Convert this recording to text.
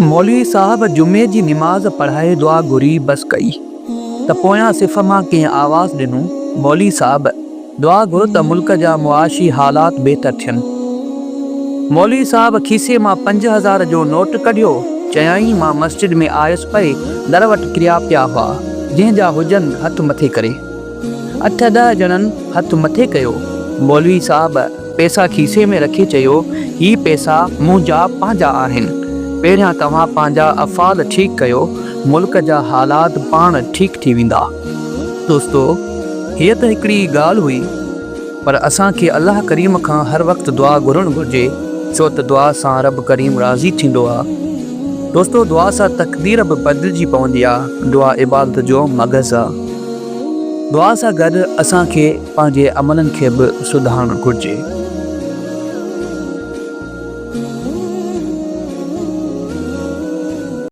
मौलवी साहब जुमे जी निमाज़ पढ़ाए दुआ घुरी बस कई त पोयां सिफ़ मां कंहिं आवाज़ ॾिनो, मौलवी साहब दुआ घुर त मुल्क जा मुआशी हालात बेहतर थियनि। मौलवी साहब खीसे मां 5000 जो नोट कढियो, चयाईं मां मस्जिद में आयुसि पए दर वटि किरिया पिया हुआ, जंहिंजा हुजनि हथ मथे करे। 8-10 ॼणनि हथ मथे कयो। मौलवी साहब पैसा खीसे में रखे चयो, ही पैसा मुंहिंजा पंहिंजा आहिनि। पहिरियां तव्हां पंहिंजा अफ़ाल ठीकु कयो, मुल्क जा हालात पाण ठीकु थी वेंदा। दोस्तो, हीअ त हिकिड़ी ॻाल्हि हुई, पर असांखे अल्लाह करीम खां हर वक़्तु दुआ घुरणु घुरिजे, छो त दुआ सां रब करीम राज़ी थींदो आहे। दोस्तो, दुआ सां तक़दीर बि बदिलजी पवंदी आहे। दुआ इबादत जो मग़ज़ आहे। दुआ सां गॾु असांखे पंहिंजे अमलनि खे बि सुधारणु घुरिजे।